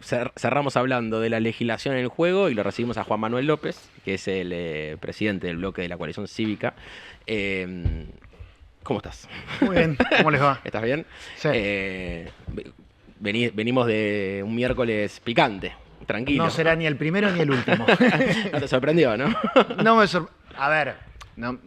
cerramos hablando de la legislación en el juego y lo recibimos a Juan Manuel López, que es el presidente del bloque de la coalición cívica. ¿Cómo estás? Muy bien, ¿cómo les va? ¿Estás bien? Sí. Venimos de un miércoles picante, tranquilo. No será ni el primero ni el último. No te sorprendió, ¿no? No me A ver, no,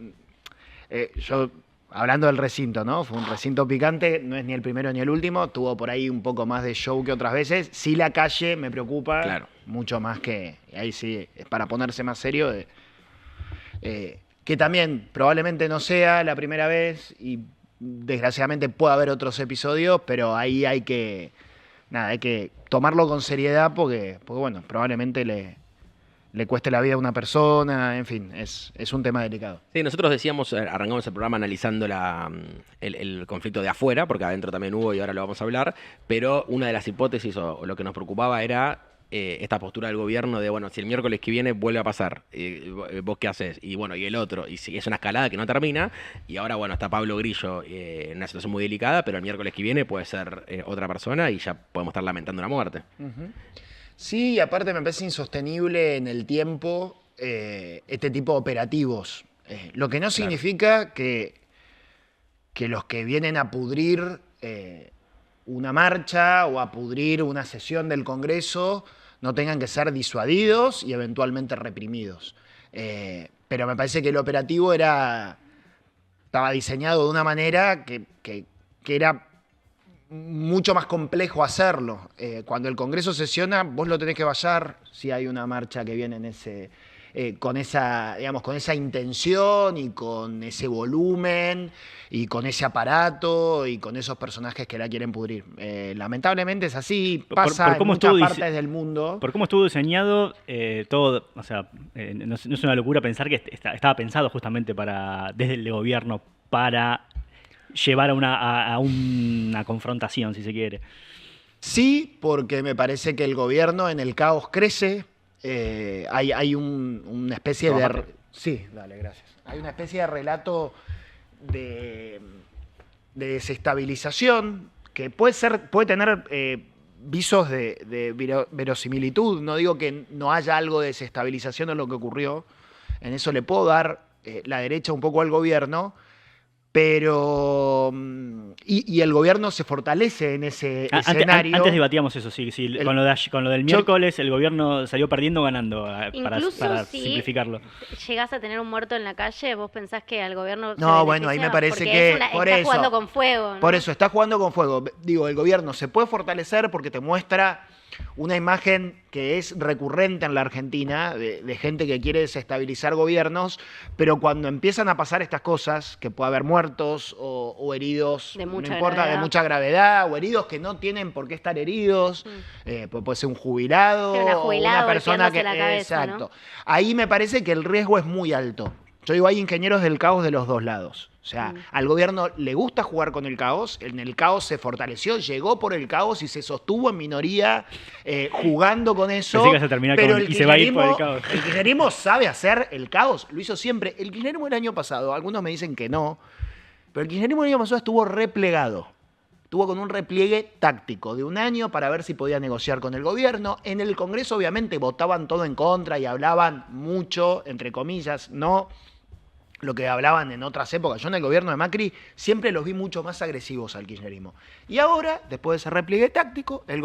yo hablando del recinto, ¿no? Fue un recinto picante, no es ni el primero ni el último, tuvo por ahí un poco más de show que otras veces. Sí, la calle me preocupa, Claro. mucho más que, ahí sí, es para ponerse más serio, que también probablemente no sea la primera vez y desgraciadamente puede haber otros episodios, pero ahí hay que tomarlo con seriedad porque bueno, probablemente le cueste la vida a una persona, en fin, es un tema delicado. Sí, nosotros decíamos, arrancamos el programa analizando el conflicto de afuera, porque adentro también hubo y ahora lo vamos a hablar, pero una de las hipótesis o lo que nos preocupaba era esta postura del gobierno de, bueno, si el miércoles que viene vuelve a pasar, ¿vos qué haces? Y bueno, y el otro, y si es una escalada que no termina, y ahora, bueno, está Pablo Grillo en una situación muy delicada, pero el miércoles que viene puede ser otra persona y ya podemos estar lamentando una muerte. Uh-huh. Sí, y aparte me parece insostenible en el tiempo este tipo de operativos. Lo que no significa que los que vienen a pudrir una marcha o a pudrir una sesión del Congreso no tengan que ser disuadidos y eventualmente reprimidos. Pero me parece que el operativo estaba diseñado de una manera que era mucho más complejo hacerlo. Cuando el Congreso sesiona, vos lo tenés que vallar si hay una marcha que viene con esa intención y con ese volumen y con ese aparato y con esos personajes que la quieren pudrir. Lamentablemente es así, pasa en muchas partes del mundo. Por cómo estuvo diseñado todo, o sea, no es una locura pensar que estaba pensado justamente desde el gobierno para llevar a una confrontación, si se quiere. Sí, porque me parece que el gobierno en el caos crece. Hay una especie de... Sí, dale, gracias. Hay una especie de relato de desestabilización que puede tener visos de verosimilitud. No digo que no haya algo de desestabilización en lo que ocurrió. En eso le puedo dar la derecha un poco al gobierno. Pero y el gobierno se fortalece en ese escenario. Antes debatíamos eso, sí. Con lo del miércoles el gobierno salió perdiendo o ganando, para simplificarlo. Llegás a tener un muerto en la calle, vos pensás que al gobierno... No, bueno, ahí me parece que... Está jugando con fuego, ¿no? Por eso, está jugando con fuego. Digo, el gobierno se puede fortalecer porque te muestra una imagen que es recurrente en la Argentina, de gente que quiere desestabilizar gobiernos, pero cuando empiezan a pasar estas cosas, que puede haber muertos o heridos, de mucha de mucha gravedad, o heridos que no tienen por qué estar heridos, puede ser un jubilado, o una persona que... la cabeza, exacto. ¿no? Ahí me parece que el riesgo es muy alto. Yo digo, hay ingenieros del caos de los dos lados. O sea, al gobierno le gusta jugar con el caos, en el caos se fortaleció, llegó por el caos y se sostuvo en minoría jugando con eso. Pensé que vas a terminar pero y se va a ir por el caos. El kirchnerismo sabe hacer el caos, lo hizo siempre. El kirchnerismo el año pasado, algunos me dicen que no, pero el kirchnerismo el año pasado estuvo replegado. Estuvo con un repliegue táctico de un año para ver si podía negociar con el gobierno. En el Congreso obviamente votaban todo en contra y hablaban mucho, entre comillas, no lo que hablaban en otras épocas. Yo en el gobierno de Macri siempre los vi mucho más agresivos al kirchnerismo. Y ahora, después de ese repliegue táctico, el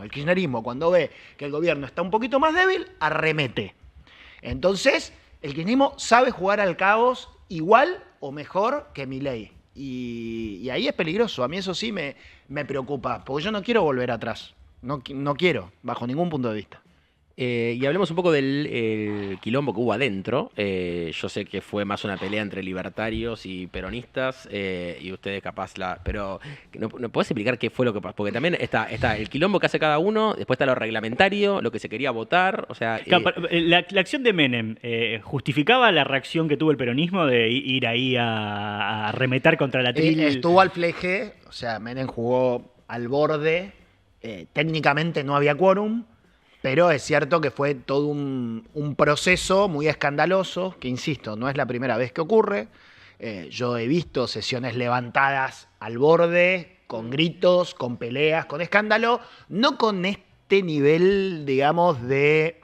kirchnerismo, cuando ve que el gobierno está un poquito más débil, arremete. Entonces, el kirchnerismo sabe jugar al caos igual o mejor que Milei. Y ahí es peligroso. A mí eso sí me preocupa, porque yo no quiero volver atrás. No quiero, bajo ningún punto de vista. Y hablemos un poco del quilombo que hubo adentro. Yo sé que fue más una pelea entre libertarios y peronistas, y ustedes capaz pero ¿no podés explicar qué fue lo que pasó? Porque también está el quilombo que hace cada uno, después está lo reglamentario, lo que se quería votar, o sea... La acción de Menem ¿justificaba la reacción que tuvo el peronismo de ir ahí a remeter contra la tril? Estuvo al fleje, o sea, Menem jugó al borde, técnicamente no había quórum, pero es cierto que fue todo un proceso muy escandaloso, que insisto, no es la primera vez que ocurre. Yo he visto sesiones levantadas al borde, con gritos, con peleas, con escándalo, no con este nivel, digamos, de,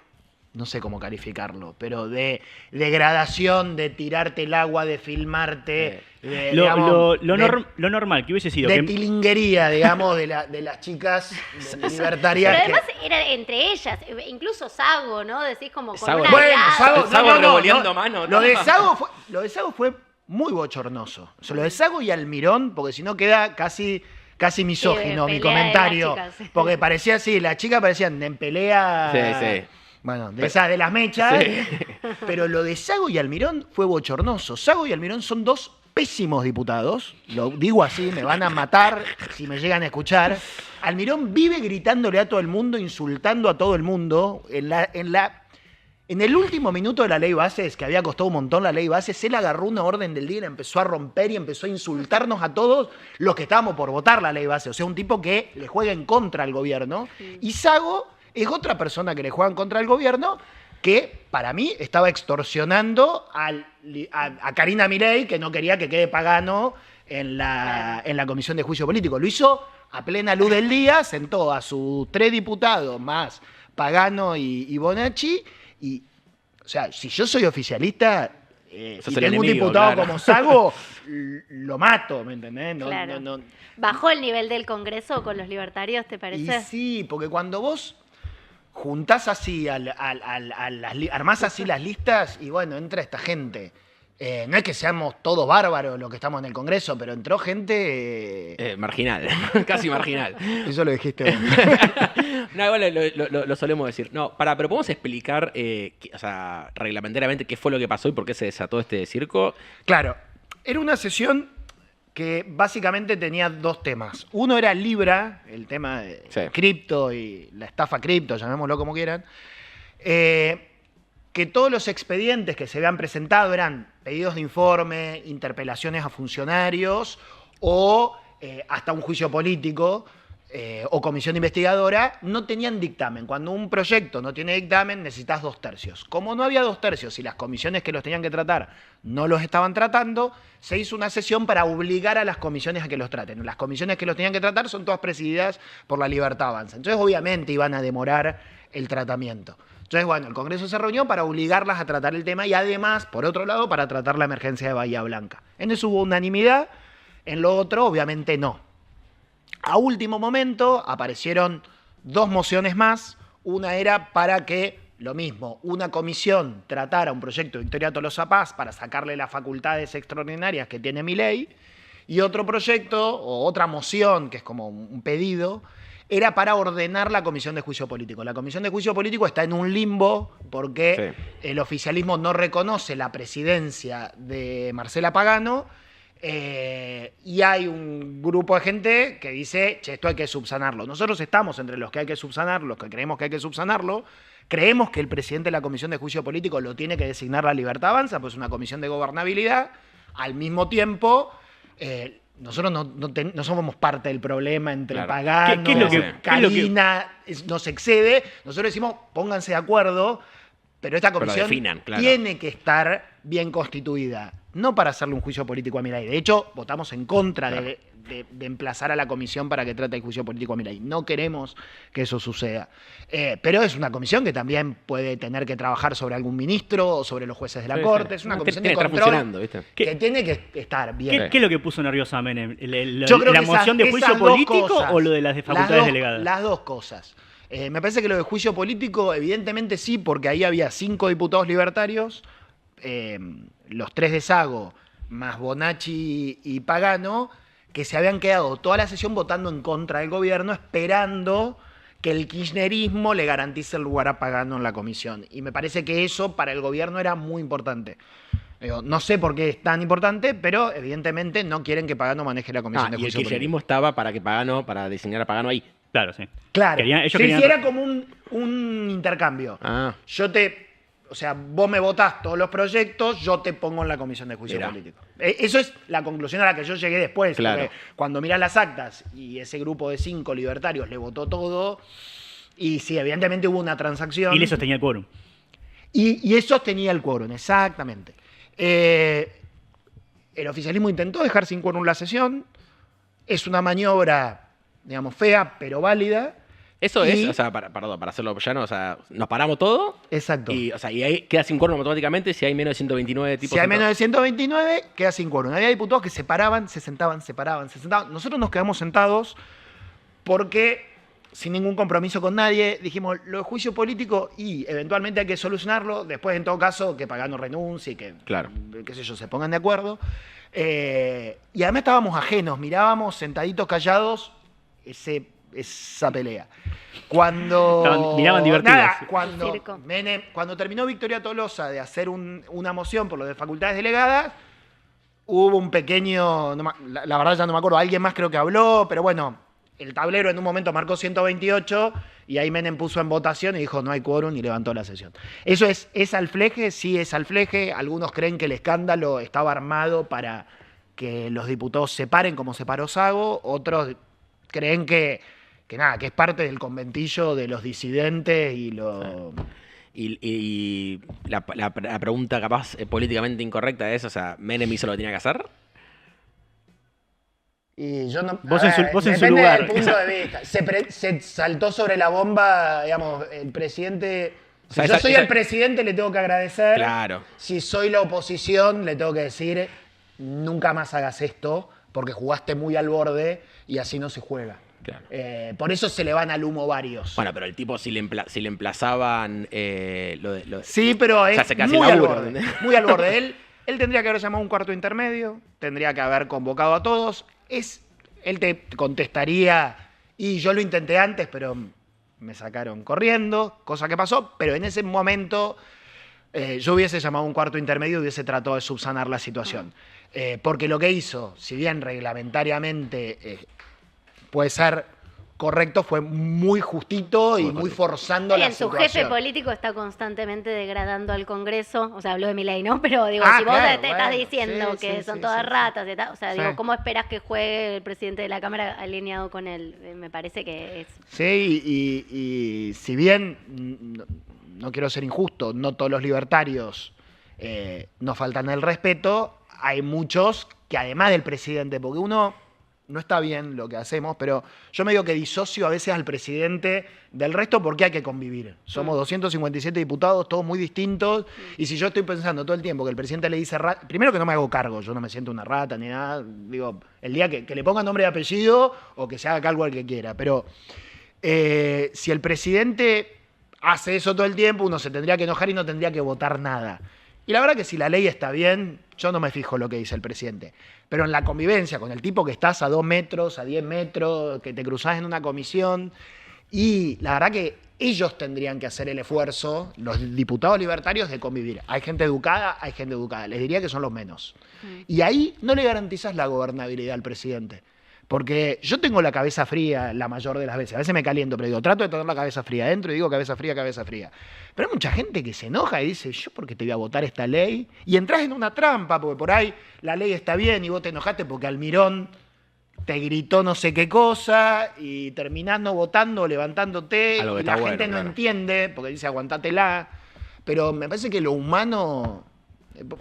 no sé cómo calificarlo, pero de degradación, de tirarte el agua, de filmarte, de, digamos, lo normal que hubiese sido de que tilinguería, digamos, de las chicas libertarias. Pero que- además era entre ellas, incluso Sago, ¿no? Decís como con Sago. una Bueno, aliada. Sago revoleando mano, Lo ¿no? de Sago fue muy bochornoso. O sea, lo de Sago y Almirón, porque si no queda casi misógino mi pelea de comentario. las chicas. Porque parecía así, las chicas parecían en pelea. Sí. Bueno, de las mechas. Sí. Pero lo de Sago y Almirón fue bochornoso. Sago y Almirón son dos pésimos diputados. Lo digo así, me van a matar si me llegan a escuchar. Almirón vive gritándole a todo el mundo, insultando a todo el mundo. En el último minuto de la ley Bases, que había costado un montón la ley Bases, él agarró una orden del día y la empezó a romper y empezó a insultarnos a todos los que estábamos por votar la ley Bases. O sea, un tipo que le juega en contra al gobierno. Y Sago es otra persona que le juega en contra al gobierno que, para mí, estaba extorsionando a Karina Milei, que no quería que quede Pagano en la Comisión de Juicio Político. Lo hizo a plena luz del día, sentó a sus 3 diputados más Pagano y Bonacci. Y, o sea, si yo soy oficialista y Sos el tengo un enemigo, diputado claro. como Sago, lo mato, ¿me entendés? Claro. No. ¿Bajó el nivel del Congreso con los libertarios, te Y parece? sí, porque cuando vos juntás así, armás así las listas y bueno, entra esta gente. No es que seamos todos bárbaros los que estamos en el Congreso, pero entró gente... Marginal, casi marginal. Eso lo dijiste vos. No, igual lo solemos decir. No, pero ¿podemos explicar, o sea, reglamentariamente qué fue lo que pasó y por qué se desató este circo? Claro, era una sesión que básicamente tenía 2 temas. Uno era Libra, el tema de Sí. cripto y la estafa cripto, llamémoslo como quieran. Que todos los expedientes que se habían presentado eran pedidos de informe, interpelaciones a funcionarios o hasta un juicio político o comisión investigadora, no tenían dictamen. Cuando un proyecto no tiene dictamen, necesitas 2/3. Como no había 2/3 y las comisiones que los tenían que tratar no los estaban tratando, se hizo una sesión para obligar a las comisiones a que los traten. Las comisiones que los tenían que tratar son todas presididas por la Libertad Avanza. Entonces, obviamente, iban a demorar el tratamiento. Entonces, bueno, el Congreso se reunió para obligarlas a tratar el tema y además, por otro lado, para tratar la emergencia de Bahía Blanca. En eso hubo unanimidad, en lo otro, obviamente, no. A último momento aparecieron 2 mociones más. Una era para que, lo mismo, una comisión tratara un proyecto de Victoria Tolosa Paz para sacarle las facultades extraordinarias que tiene Milei. Y otro proyecto, o otra moción, que es como un pedido, era para ordenar la Comisión de Juicio Político. La Comisión de Juicio Político está en un limbo porque el oficialismo no reconoce la presidencia de Marcela Pagano y hay un grupo de gente que dice, che, esto hay que subsanarlo. Nosotros estamos entre los que hay que subsanarlo, los que creemos que hay que subsanarlo. Creemos que el presidente de la Comisión de Juicio Político lo tiene que designar la Libertad Avanza, pues es una comisión de gobernabilidad. Al mismo tiempo... nosotros no somos parte del problema entre Claro. Pagano, ¿Qué es lo que- Karina, nos excede. Nosotros decimos, pónganse de acuerdo, pero esta Pero comisión definan, claro. tiene que estar bien constituida. No para hacerle un juicio político a Milei. De hecho, votamos en contra Claro. de emplazar a la comisión para que trate el juicio político a Milei. No queremos que eso suceda. Pero es una comisión que también puede tener que trabajar sobre algún ministro o sobre los jueces de la Sí, Corte. sí. Es una No, comisión tiene de que estar control funcionando, ¿viste? que tiene que estar bien. ¿Qué es lo que puso nervioso a Menem? Yo creo ¿La que moción de esas juicio dos político cosas, o lo de las facultades delegadas? Las 2 cosas. Me parece que lo de juicio político, evidentemente sí, porque ahí había 5 diputados libertarios, los 3 de Sago, más Bonacci y Pagano, que se habían quedado toda la sesión votando en contra del gobierno, esperando que el kirchnerismo le garantice el lugar a Pagano en la comisión. Y me parece que eso para el gobierno era muy importante. Digo, no sé por qué es tan importante, pero evidentemente no quieren que Pagano maneje la comisión de Y el juicio político. kirchnerismo estaba para diseñar a Pagano ahí. Claro, sí. Claro. Ellos Sí, querían- sí, era como un intercambio. Ah. O sea, vos me votás todos los proyectos, yo te pongo en la comisión de juicio Mirá. político. Eso es la conclusión a la que yo llegué después. Claro. Porque cuando mirás las actas y ese grupo de 5 libertarios le votó todo, y sí, evidentemente hubo una transacción. Y le sostenía el quórum. Y eso sostenía el quórum, exactamente. El oficialismo intentó dejar sin quórum la sesión. es una maniobra, digamos, fea, pero válida. Eso Y- es, o sea, perdón, para hacerlo llano, o sea, nos paramos todo Exacto. y, o sea, y ahí queda sin quórum automáticamente si hay menos de 129 tipos. Si hay menos de 129, queda sin quórum. Había diputados que se paraban, se sentaban, se paraban, se sentaban. Nosotros nos quedamos sentados porque, sin ningún compromiso con nadie, dijimos, lo de juicio político y eventualmente hay que solucionarlo. Después, en todo caso, que Pagano renuncie, que, Claro. qué sé yo, se pongan de acuerdo. Y además estábamos ajenos, mirábamos sentaditos callados esa pelea. Miraban divertidos. Nada, cuando Circo. cuando terminó Victoria Tolosa de hacer una moción por lo de facultades delegadas, hubo un pequeño, la verdad ya no me acuerdo, alguien más creo que habló, pero bueno, el tablero en un momento marcó 128 y ahí Menem puso en votación y dijo no hay quórum y levantó la sesión. ¿Eso es al fleje? Sí, es al fleje. Algunos creen que el escándalo estaba armado para que los diputados se paren como se paró Sago, otros creen que nada, que es parte del conventillo de los disidentes y los... Y la pregunta capaz políticamente incorrecta es, o sea, ¿Menem hizo lo que tenía que hacer? Y yo no, Vos a en su- ver, vos en su depende lugar. del punto de vista. Se saltó sobre la bomba, digamos, el presidente. O Si sea, yo esa- soy esa- el presidente, le tengo que agradecer. Claro. Si soy la oposición, le tengo que decir, nunca más hagas esto, porque jugaste muy al borde y así no se juega. Claro. Por eso se le van al humo varios. Bueno, pero el tipo, si le emplazaban Sí, pero es sea, se queda sin muy al laburo, borde. ¿entendés? Muy al borde. Él tendría que haber llamado a un cuarto intermedio, tendría que haber convocado a todos. Él te contestaría, y yo lo intenté antes, pero me sacaron corriendo, cosa que pasó, pero en ese momento yo hubiese llamado a un cuarto intermedio y hubiese tratado de subsanar la situación. Porque lo que hizo, si bien reglamentariamente puede ser correcto, fue muy justito y muy forzando la Bien, su situación. jefe político está constantemente degradando al Congreso. O sea, habló de Milei, ¿no? Pero digo, Ah, si vos claro, te estás bueno, diciendo sí, que sí, son sí, todas sí, ratas y tal, o sea, Sí. digo, ¿cómo esperas que juegue el presidente de la Cámara alineado con él? Me parece que es... Sí, y si bien, no quiero ser injusto, no todos los libertarios nos faltan el respeto, hay muchos que además del presidente, porque uno no está bien lo que hacemos, pero yo me digo que disocio a veces al presidente del resto porque hay que convivir. Somos 257 diputados, todos muy distintos, y si yo estoy pensando todo el tiempo que el presidente le dice rata, primero que no me hago cargo, yo no me siento una rata ni nada, digo, el día que le ponga nombre y apellido o que se haga cargo al que quiera, pero si el presidente hace eso todo el tiempo, uno se tendría que enojar y no tendría que votar nada. Y la verdad que si la ley está bien, yo no me fijo lo que dice el presidente. Pero en la convivencia con el tipo que estás a 2 metros, a 10 metros, que te cruzás en una comisión, y la verdad que ellos tendrían que hacer el esfuerzo, los diputados libertarios, de convivir. Hay gente educada, hay gente educada. Les diría que son los menos. Y ahí no le garantizas la gobernabilidad al presidente. Porque yo tengo la cabeza fría la mayor de las veces. A veces me caliento, pero digo, trato de tener la cabeza fría adentro y digo cabeza fría, cabeza fría. Pero hay mucha gente que se enoja y dice, ¿yo por qué te voy a votar esta ley? Y entras en una trampa, porque por ahí la ley está bien y vos te enojaste porque Almirón te gritó no sé qué cosa y terminás no votando, levantándote. Algo que Y la está gente bueno, no claro. entiende porque dice aguantátela. Pero me parece que lo humano...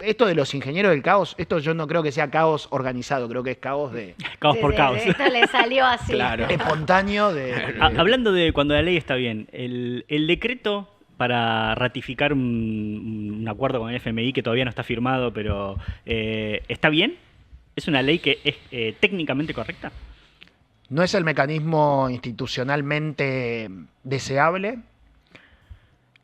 Esto de los ingenieros del caos, esto yo no creo que sea caos organizado, creo que es caos de Caos por caos. Esto le salió así. Claro. espontáneo de Hablando de cuando la ley está bien, el decreto para ratificar un acuerdo con el FMI que todavía no está firmado, pero ¿está bien? ¿Es una ley que es técnicamente correcta? No es el mecanismo institucionalmente deseable.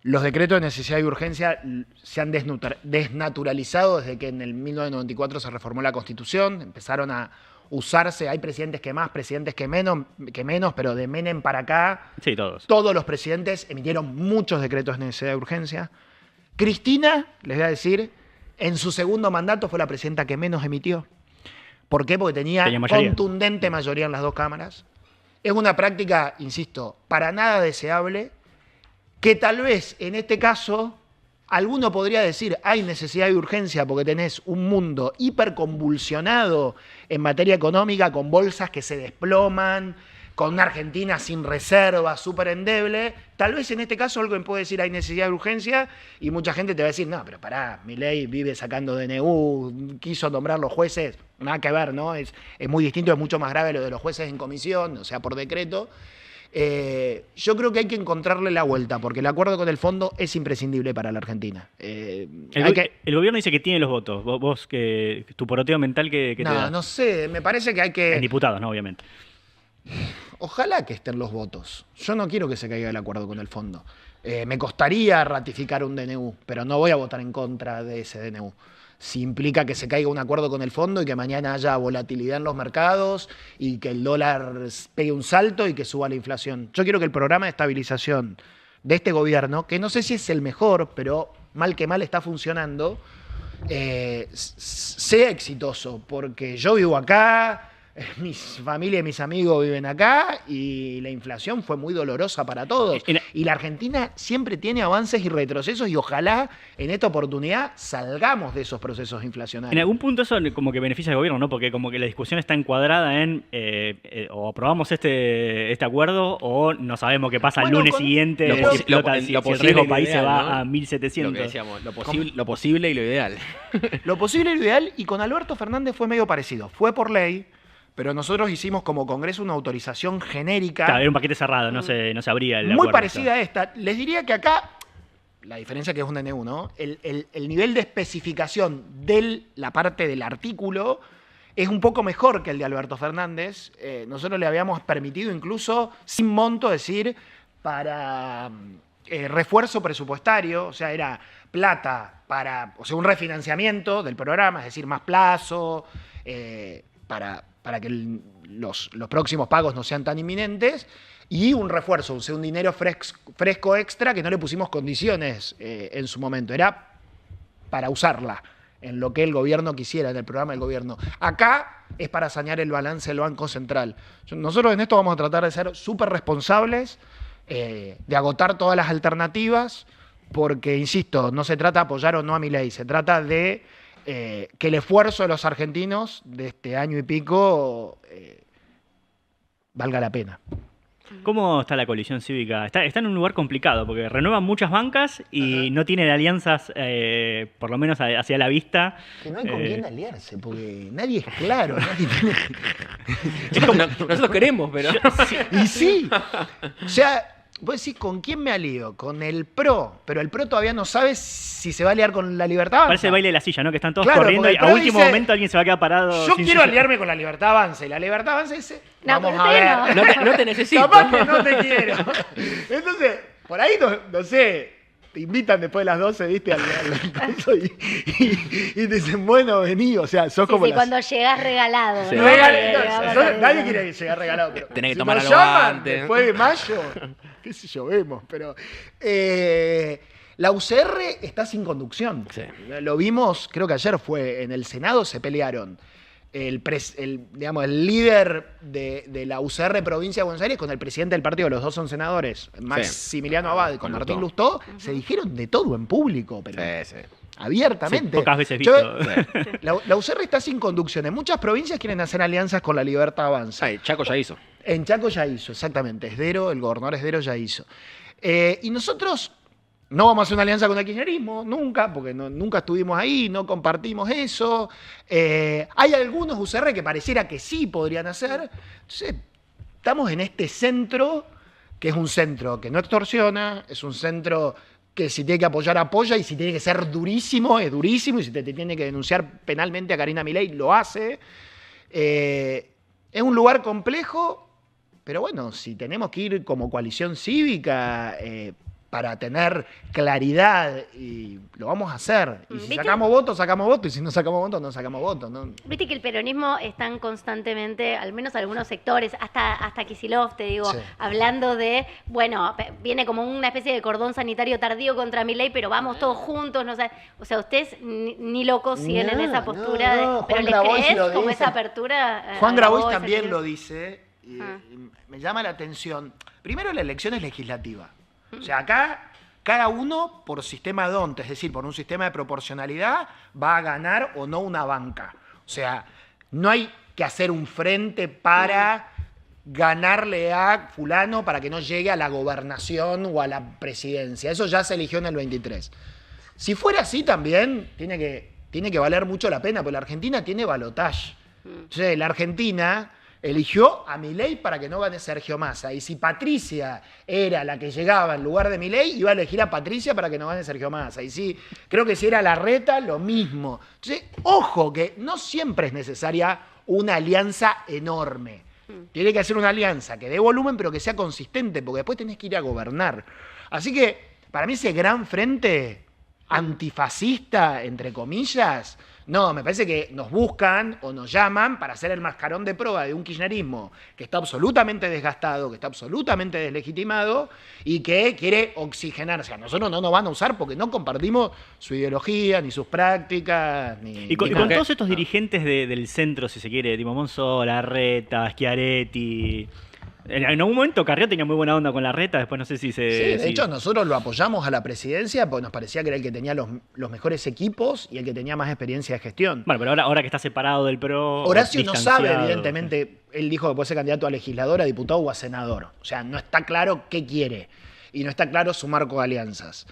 Los decretos de necesidad y urgencia se han desnaturalizado desde que en el 1994 se reformó la Constitución, empezaron a usarse, hay presidentes que más, presidentes que menos, pero de Menem para acá, Sí, todos. todos los presidentes emitieron muchos decretos de necesidad y urgencia. Cristina, les voy a decir, en su segundo mandato fue la presidenta que menos emitió. ¿Por qué? Porque tenía mayoría. contundente mayoría en las dos cámaras. Es una práctica, insisto, para nada deseable, que tal vez en este caso alguno podría decir hay necesidad de urgencia porque tenés un mundo hiperconvulsionado en materia económica con bolsas que se desploman, con una Argentina sin reservas, súper endeble. Tal vez en este caso alguien puede decir hay necesidad de urgencia y mucha gente te va a decir, no, pero pará, Milei vive sacando DNU, quiso nombrar los jueces, nada que ver, ¿no? Es muy distinto, es mucho más grave lo de los jueces en comisión, o sea, por decreto. Yo creo que hay que encontrarle la vuelta, porque el acuerdo con el fondo es imprescindible para la Argentina. El gobierno dice que tiene los votos. Vos que tu poroteo mental que te da. No sé, me parece que hay que... En diputados, ¿no? Obviamente. Ojalá que estén los votos. Yo no quiero que se caiga el acuerdo con el fondo. Me costaría ratificar un DNU, pero no voy a votar en contra de ese DNU. Si implica que se caiga un acuerdo con el fondo y que mañana haya volatilidad en los mercados y que el dólar pegue un salto y que suba la inflación. Yo quiero que el programa de estabilización de este gobierno, que no sé si es el mejor, pero mal que mal está funcionando, sea exitoso, porque yo vivo acá, mi familia y mis amigos viven acá y la inflación fue muy dolorosa para todos. Y la Argentina siempre tiene avances y retrocesos y ojalá en esta oportunidad salgamos de esos procesos inflacionarios. En algún punto eso como que beneficia al gobierno, ¿no? Porque como que la discusión está encuadrada en o aprobamos este acuerdo o no sabemos qué pasa el lunes siguiente, lo si explota, si el riesgo país se va, ¿no?, a 1.700. Lo que decíamos, lo posible y lo ideal. Lo posible y lo ideal, y con Alberto Fernández fue medio parecido. Fue por ley, pero nosotros hicimos como Congreso una autorización genérica. Claro, era un paquete cerrado, no se abría el muy acuerdo. Parecida a esta. Les diría que acá, la diferencia que es un DNU, ¿no? El nivel de especificación de la parte del artículo es un poco mejor que el de Alberto Fernández. Nosotros le habíamos permitido incluso, sin monto, decir, para refuerzo presupuestario, o sea, era plata para, o sea, un refinanciamiento del programa, es decir, más plazo, para que los próximos pagos no sean tan inminentes, y un refuerzo, o sea, un dinero fresco extra que no le pusimos condiciones en su momento. Era para usarla en lo que el gobierno quisiera, en el programa del gobierno. Acá es para sanear el balance del Banco Central. Nosotros en esto vamos a tratar de ser súper responsables, de agotar todas las alternativas, porque, insisto, no se trata de apoyar o no a Milei, se trata de que el esfuerzo de los argentinos de este año y pico valga la pena. ¿Cómo está la coalición cívica? Está en un lugar complicado, porque renuevan muchas bancas y no tienen alianzas, por lo menos hacia la vista. Que no hay con quién aliarse, porque nadie es claro. Nadie tiene... Nosotros queremos, pero... Y sí, o sea... Vos decís, ¿con quién me alío? Con el PRO, pero el PRO todavía no sabe si se va a aliar con la Libertad Avanza. Parece el baile de la silla, ¿no? Que están todos claro, corriendo y a último momento alguien se va a quedar parado. Yo quiero aliarme con la Libertad Avanza, y la Libertad Avanza dice, no, vamos a ver. No te necesito. Capaz que no te quiero. Entonces, por ahí, no sé, te invitan después de las 12, ¿viste? Al y te dicen, bueno, vení, o sea, sos como cuando llegás regalado. Sí. ¿no? Nadie quiere llegar regalado. Pero tenés que si tomar nos algo llaman antes. después de mayo, qué sé yo, vemos, pero... la UCR está sin conducción. Sí. Lo vimos, creo que ayer fue, en el Senado se pelearon el líder de la UCR Provincia de Buenos Aires con el presidente del partido, los dos son senadores, Maximiliano Abad con Martín Lustó, se dijeron de todo en público, pero abiertamente. Sí, pocas veces visto. La UCR está sin conducción. En muchas provincias quieren hacer alianzas con la Libertad Avanza. Chaco ya hizo. En Chaco ya hizo, exactamente. Esdero, el gobernador Esdero ya hizo. Y nosotros no vamos a hacer una alianza con el kirchnerismo, nunca, porque nunca estuvimos ahí, no compartimos eso. Hay algunos UCR que pareciera que sí podrían hacer. Entonces, estamos en este centro, que es un centro que no extorsiona, es un centro que si tiene que apoyar, apoya, y si tiene que ser durísimo, es durísimo, y si te tiene que denunciar penalmente a Karina Milei, lo hace. Es un lugar complejo, pero bueno, si tenemos que ir como coalición cívica para tener claridad, y lo vamos a hacer. Y si sacamos votos, y si no sacamos votos, no sacamos votos, ¿no? Viste que el peronismo están constantemente, al menos algunos sectores, hasta Kicillof, te digo, hablando de, bueno, viene como una especie de cordón sanitario tardío contra Milei, pero vamos todos juntos, no sé. O sea, ustedes ni locos siguen en esa postura, pero ¿les crees como esa apertura? Juan Grabois también lo dice, y me llama la atención. Primero, la elección es legislativa. O sea, acá cada uno por sistema DONT, es decir, por un sistema de proporcionalidad, va a ganar o no una banca. O sea, no hay que hacer un frente para ganarle a fulano para que no llegue a la gobernación o a la presidencia. Eso ya se eligió en el 23. Si fuera así también, tiene que valer mucho la pena, porque la Argentina tiene balotaje. Entonces, la Argentina eligió a Milei para que no gane Sergio Massa. Y si Patricia era la que llegaba en lugar de Milei, iba a elegir a Patricia para que no gane Sergio Massa. Y sí, creo que si era Larreta, lo mismo. Entonces, ojo, que no siempre es necesaria una alianza enorme. Tiene que hacer una alianza que dé volumen, pero que sea consistente, porque después tenés que ir a gobernar. Así que, para mí, ese gran frente antifascista, entre comillas, no, me parece que nos buscan o nos llaman para hacer el mascarón de prueba de un kirchnerismo que está absolutamente desgastado, que está absolutamente deslegitimado y que quiere oxigenarse. A nosotros no nos van a usar porque no compartimos su ideología, ni sus prácticas, ni... Y con nada. todos estos dirigentes del centro, si se quiere, tipo Monzó, Larreta, Schiaretti... En algún momento Carrió tenía muy buena onda con Larreta, después no sé si se... Sí, de hecho nosotros lo apoyamos a la presidencia porque nos parecía que era el que tenía los mejores equipos y el que tenía más experiencia de gestión. Bueno, pero ahora que está separado del PRO... Horacio no sabe, distanciado, evidentemente, él dijo que puede ser candidato a legislador, a diputado o a senador. O sea, no está claro qué quiere y no está claro su marco de alianzas.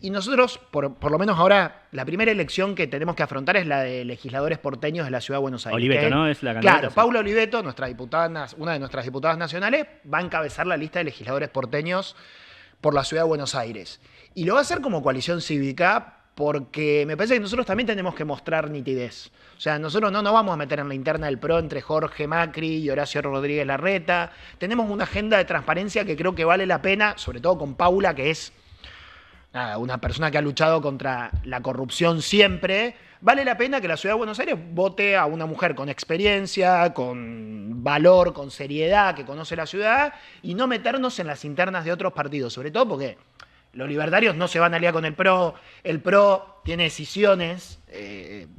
Y nosotros, por lo menos ahora, la primera elección que tenemos que afrontar es la de legisladores porteños de la Ciudad de Buenos Aires. Oliveto, que, ¿no? Es la candidata. Claro, Sí. Paula Oliveto, una de nuestras diputadas nacionales, va a encabezar la lista de legisladores porteños por la Ciudad de Buenos Aires. Y lo va a hacer como coalición cívica porque me parece que nosotros también tenemos que mostrar nitidez. O sea, nosotros no nos vamos a meter en la interna del PRO entre Jorge Macri y Horacio Rodríguez Larreta. Tenemos una agenda de transparencia que creo que vale la pena, sobre todo con Paula, que es una persona que ha luchado contra la corrupción siempre. Vale la pena que la Ciudad de Buenos Aires vote a una mujer con experiencia, con valor, con seriedad, que conoce la ciudad, y no meternos en las internas de otros partidos, sobre todo porque los libertarios no se van a aliar con el PRO tiene decisiones,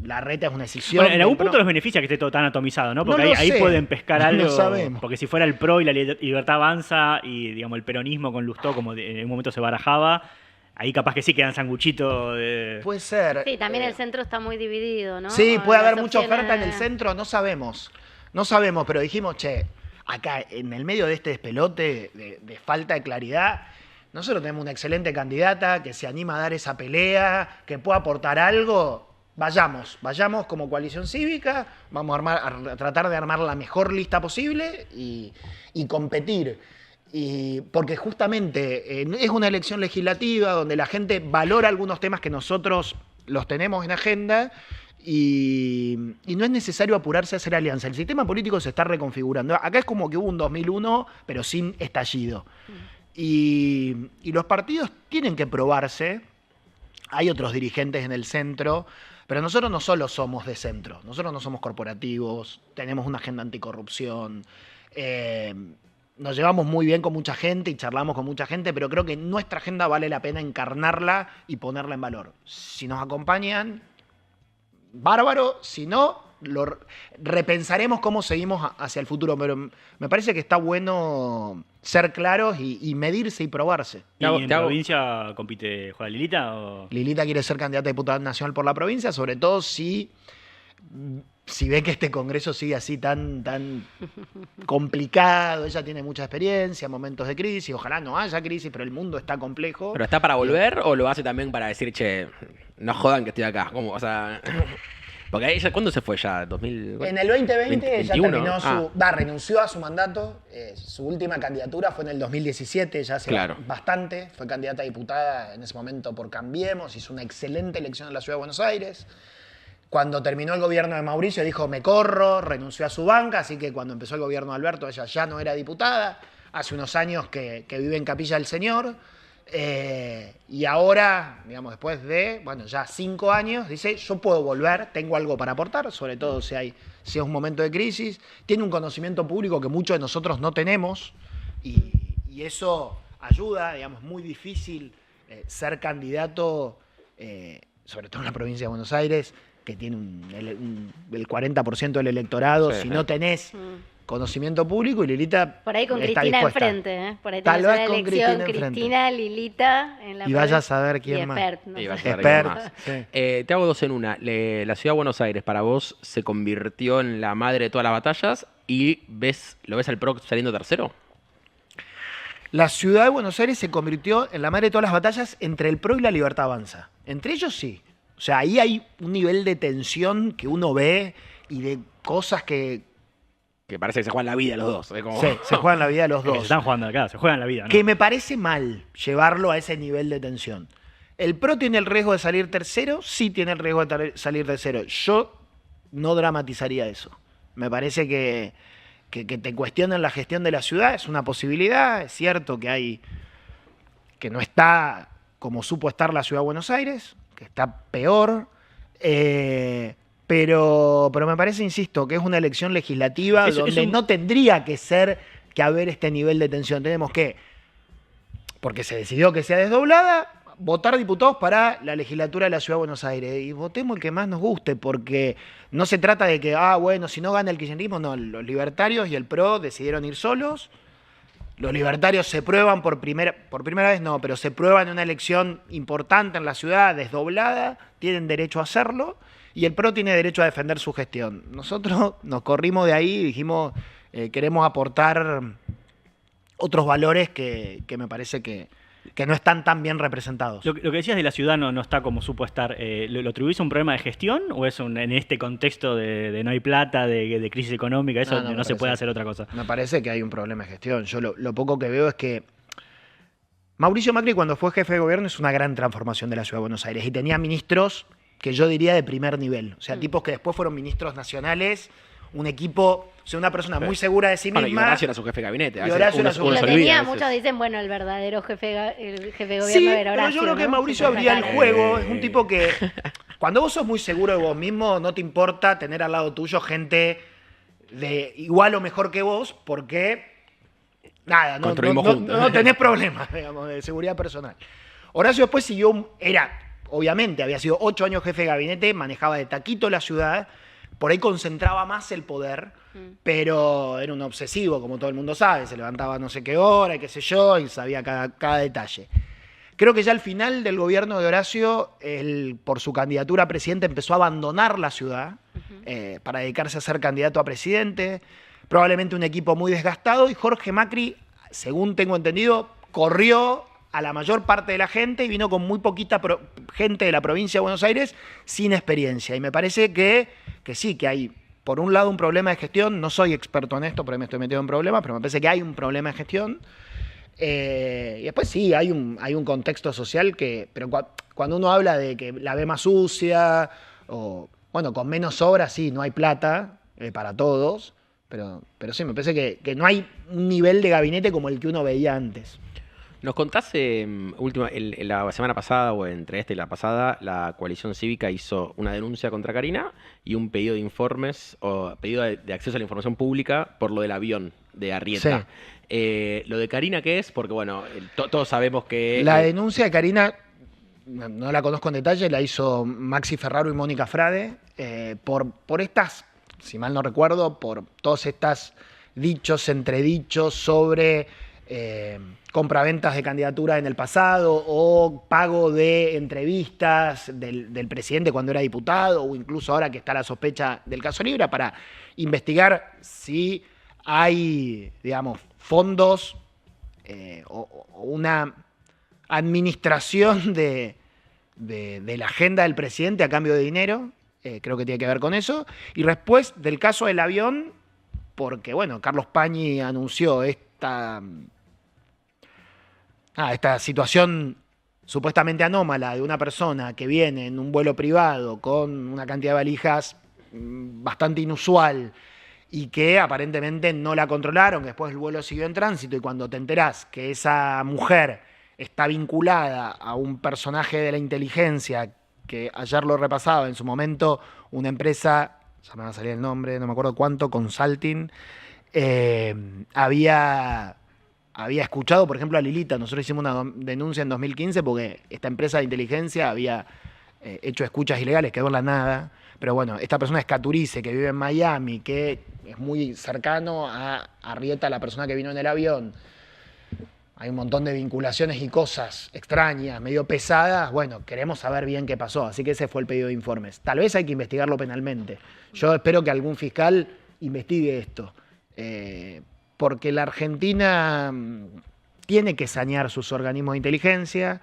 Larreta es una decisión. Bueno, en algún del PRO. punto los beneficia que esté todo tan atomizado, ¿no? Porque No lo ahí sé. pueden pescar No algo. lo sabemos. Porque si fuera el PRO y la Libertad Avanza y, digamos, el peronismo con Lustó, como en un momento se barajaba, ahí capaz que sí quedan sanguchitos de... Puede ser. Sí, también el centro está muy dividido, ¿no? Sí, puede Las haber mucha opciones oferta en el de- centro, no sabemos. No sabemos, pero dijimos, che, acá en el medio de este despelote de falta de claridad, nosotros tenemos una excelente candidata que se anima a dar esa pelea, que pueda aportar algo. Vayamos como coalición cívica, vamos a tratar de armar la mejor lista posible y competir. Porque justamente es una elección legislativa donde la gente valora algunos temas que nosotros los tenemos en agenda y no es necesario apurarse a hacer alianza. El sistema político se está reconfigurando. Acá es como que hubo un 2001, pero sin estallido. Y los partidos tienen que probarse. Hay otros dirigentes en el centro, pero nosotros no solo somos de centro, nosotros no somos corporativos, tenemos una agenda anticorrupción, nos llevamos muy bien con mucha gente y charlamos con mucha gente, pero creo que nuestra agenda vale la pena encarnarla y ponerla en valor. Si nos acompañan, bárbaro, si no, repensaremos cómo seguimos hacia el futuro, pero me parece que está bueno ser claros y medirse y probarse. ¿Y en provincia compite Juana Lilita? O... Lilita quiere ser candidata a diputada nacional por la provincia, sobre todo si ve que este congreso sigue así tan complicado. Ella tiene mucha experiencia, momentos de crisis, ojalá no haya crisis, pero el mundo está complejo. ¿Pero está para volver o lo hace también para decir, che, no jodan que estoy acá? ¿Cómo? O sea, porque ella, ¿cuándo se fue ya? ¿2000? En el 2020 ella 21, terminó renunció a su mandato. Su última candidatura fue en el 2017, ya hace bastante. Fue candidata a diputada en ese momento por Cambiemos, hizo una excelente elección en la Ciudad de Buenos Aires. Cuando terminó el gobierno de Mauricio dijo, me corro, renunció a su banca, así que cuando empezó el gobierno de Alberto ella ya no era diputada. Hace unos años que vive en Capilla del Señor. Y ahora, digamos, después de, ya 5 años, dice, yo puedo volver, tengo algo para aportar, sobre todo si es un momento de crisis. Tiene un conocimiento público que muchos de nosotros no tenemos y eso ayuda, digamos, muy difícil ser candidato, sobre todo en la provincia de Buenos Aires, que tiene el 40% del electorado, si no tenés conocimiento público, y Lilita por ahí con está Cristina dispuesta. enfrente, ¿eh? Por ahí Tal tenés vez una con elección, Cristina Cristina, Lilita en la Y vaya a provincia, saber quién y más. Espert, no Y sé. vaya a saber Expert, quién más. sí. Te hago dos en una. La Ciudad de Buenos Aires, para vos, ¿se convirtió en la madre de todas las batallas y lo ves al PRO saliendo tercero. La ciudad de Buenos Aires se convirtió en la madre de todas las batallas entre el PRO y la Libertad Avanza. Entre ellos sí. O sea, ahí hay un nivel de tensión que uno ve y de cosas que parece que se juegan la vida los dos. sí, se juegan la vida los Que se dos. están jugando acá, se juegan la vida, ¿no? Que me parece mal llevarlo a ese nivel de tensión. ¿El PRO tiene el riesgo de salir tercero? Sí tiene el riesgo de salir tercero. Yo no dramatizaría eso. Me parece que te cuestionen la gestión de la ciudad es una posibilidad. Es cierto que no está como supo estar la ciudad de Buenos Aires, que está peor. Pero me parece, insisto, que es una elección legislativa donde no tendría que haber este nivel de tensión. Tenemos que, porque se decidió que sea desdoblada, votar diputados para la legislatura de la Ciudad de Buenos Aires. Y votemos el que más nos guste, porque no se trata de que, bueno, si no gana el kirchnerismo, no. Los libertarios y el PRO decidieron ir solos. Los libertarios se prueban por primera vez, no, pero se prueban en una elección importante en la ciudad, desdoblada, tienen derecho a hacerlo. Y el PRO tiene derecho a defender su gestión. Nosotros nos corrimos de ahí y dijimos, queremos aportar otros valores que me parece que no están tan bien representados. Lo que decías de la ciudad no está como supo estar. ¿Lo atribuís a un problema de gestión o es en este contexto de no hay plata, de crisis económica, eso no se puede hacer otra cosa? Me parece que hay un problema de gestión. Yo lo poco que veo es que Mauricio Macri, cuando fue jefe de gobierno, es una gran transformación de la Ciudad de Buenos Aires y tenía ministros que yo diría de primer nivel. O sea, tipos que después fueron ministros nacionales, un equipo, o sea, una persona muy segura de sí misma. Bueno, y Horacio era su jefe de gabinete. Y Horacio era su Lo jefe. tenía, muchos dicen, bueno, el verdadero jefe de gobierno Sí, era Horacio. pero yo creo que ¿no? Mauricio abría el juego. Es un tipo que, cuando vos sos muy seguro de vos mismo, no te importa tener al lado tuyo gente de igual o mejor que vos, porque nada, no tenés problemas, digamos, de seguridad personal. Horacio después obviamente, había sido 8 años jefe de gabinete, manejaba de taquito la ciudad, por ahí concentraba más el poder, pero era un obsesivo, como todo el mundo sabe, se levantaba a no sé qué hora, qué sé yo, y sabía cada detalle. Creo que ya al final del gobierno de Horacio, él, por su candidatura a presidente, empezó a abandonar la ciudad para dedicarse a ser candidato a presidente, probablemente un equipo muy desgastado, y Jorge Macri, según tengo entendido, corrió a la mayor parte de la gente y vino con muy poquita gente de la provincia de Buenos Aires sin experiencia. Y me parece que sí, que hay, por un lado, un problema de gestión. No soy experto en esto porque me estoy metido en problemas, pero me parece que hay un problema de gestión. Y después sí, hay un contexto social pero cuando uno habla de que la ve más sucia, o bueno, con menos obras, sí, no hay plata para todos, pero sí, me parece que no hay un nivel de gabinete como el que uno veía antes. Nos contás, la semana pasada, o entre esta y la pasada, la coalición cívica hizo una denuncia contra Carina y un pedido de informes, o pedido de acceso a la información pública por lo del avión de Arrieta. Sí. ¿Lo de Carina qué es? Porque, bueno, todos sabemos que... La denuncia de Carina, no la conozco en detalle, la hizo Maxi Ferraro y Mónica Frade, por estas, si mal no recuerdo, por todos estos entredichos sobre... compraventas de candidatura en el pasado o pago de entrevistas del presidente cuando era diputado o incluso ahora que está la sospecha del caso Libra para investigar si hay, digamos, fondos o una administración de la agenda del presidente a cambio de dinero. Creo que tiene que ver con eso. Y después del caso del avión, porque, bueno, Carlos Pañi anunció esta situación supuestamente anómala de una persona que viene en un vuelo privado con una cantidad de valijas bastante inusual y que aparentemente no la controlaron, que después el vuelo siguió en tránsito y cuando te enterás que esa mujer está vinculada a un personaje de la inteligencia que ayer lo repasaba, en su momento una empresa, ya me va a salir el nombre, no me acuerdo cuánto, Consulting, había escuchado, por ejemplo, a Lilita. Nosotros hicimos una denuncia en 2015 porque esta empresa de inteligencia había hecho escuchas ilegales, quedó en la nada. Pero bueno, esta persona es Caturice, que vive en Miami, que es muy cercano a Arrieta, la persona que vino en el avión. Hay un montón de vinculaciones y cosas extrañas, medio pesadas. Bueno, queremos saber bien qué pasó, así que ese fue el pedido de informes. Tal vez hay que investigarlo penalmente. Yo espero que algún fiscal investigue esto. porque la Argentina tiene que sanear sus organismos de inteligencia.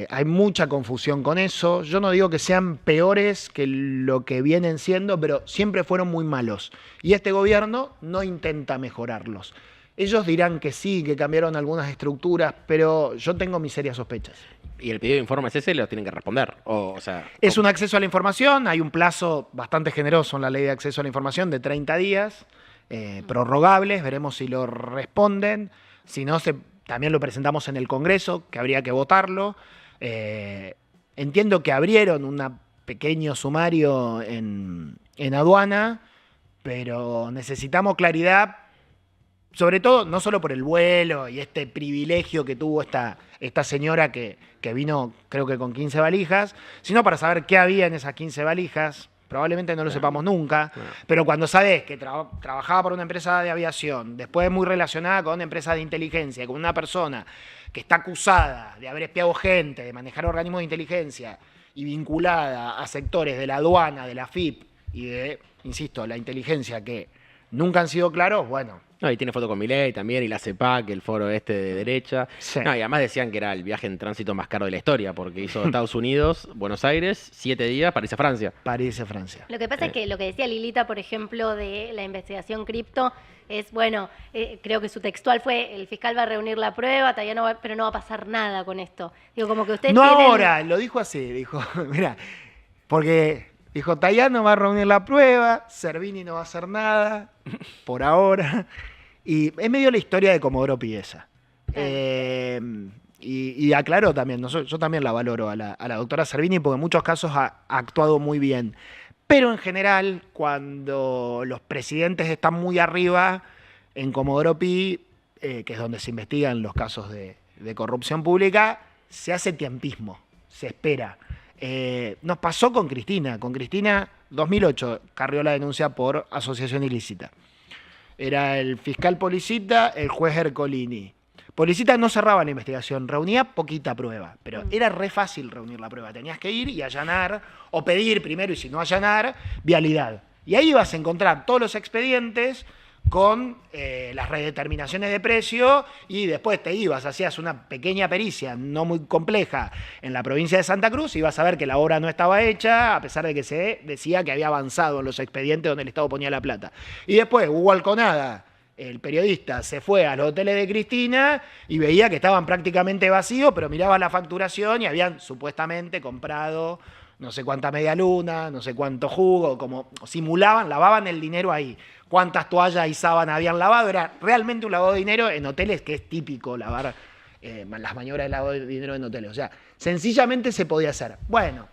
Hay mucha confusión con eso. Yo no digo que sean peores que lo que vienen siendo, pero siempre fueron muy malos. Y este gobierno no intenta mejorarlos. Ellos dirán que sí, que cambiaron algunas estructuras, pero yo tengo mis serias sospechas. ¿Y el pedido de informes ese lo tienen que responder? O sea, Es un acceso a la información, hay un plazo bastante generoso en la ley de acceso a la información de 30 días, prorrogables, veremos si lo responden. Si no, también lo presentamos en el Congreso, que habría que votarlo. Entiendo que abrieron un pequeño sumario en aduana, pero necesitamos claridad, sobre todo, no solo por el vuelo y este privilegio que tuvo esta señora que vino, creo que con 15 valijas, sino para saber qué había en esas 15 valijas. Probablemente no lo sepamos nunca, pero cuando sabes que trabajaba por una empresa de aviación, después muy relacionada con una empresa de inteligencia, con una persona que está acusada de haber espiado gente, de manejar organismos de inteligencia y vinculada a sectores de la aduana, de la FIP y de, insisto, la inteligencia que nunca han sido claros, bueno. No, y tiene foto con Milei también, y la CEPAC, el foro este de derecha. Sí. No, y además decían que era el viaje en tránsito más caro de la historia, porque hizo Estados Unidos, Buenos Aires, 7 días, París a Francia. París a Francia. Lo que pasa es que lo que decía Lilita, por ejemplo, de la investigación cripto, es, bueno, creo que su textual fue, el fiscal va a reunir la prueba, todavía no va, pero no va a pasar nada con esto. Digo, como que ustedes No tienen... ahora, lo dijo así, dijo, mira, porque dijo, Tayano va a reunir la prueba, Servini no va a hacer nada, por ahora. Y es medio la historia de Comodoro Pi esa. Y aclaró también, yo también la valoro a la doctora Servini porque en muchos casos ha actuado muy bien. Pero en general, cuando los presidentes están muy arriba, en Comodoro Pi, que es donde se investigan los casos de corrupción pública, se hace tiempismo, se espera. Nos pasó con Cristina. Con Cristina, 2008, Carrió la denuncia por asociación ilícita. Era el fiscal Policita, el juez Ercolini. Policita no cerraba la investigación, reunía poquita prueba, pero era re fácil reunir la prueba. Tenías que ir y allanar, o pedir primero, y si no allanar, vialidad. Y ahí ibas a encontrar todos los expedientes con las redeterminaciones de precio, y después te ibas, hacías una pequeña pericia, no muy compleja, en la provincia de Santa Cruz, y ibas a ver que la obra no estaba hecha, a pesar de que se decía que había avanzado en los expedientes donde el Estado ponía la plata. Y después Hugo Alconada, el periodista, se fue a los hoteles de Cristina y veía que estaban prácticamente vacíos, pero miraba la facturación y habían supuestamente comprado no sé cuánta media luna, no sé cuánto jugo, como simulaban, lavaban el dinero ahí. Cuántas toallas y sábanas habían lavado, era realmente un lavado de dinero en hoteles, que es típico lavar las maniobras de lavado de dinero en hoteles. O sea, sencillamente se podía hacer. Bueno,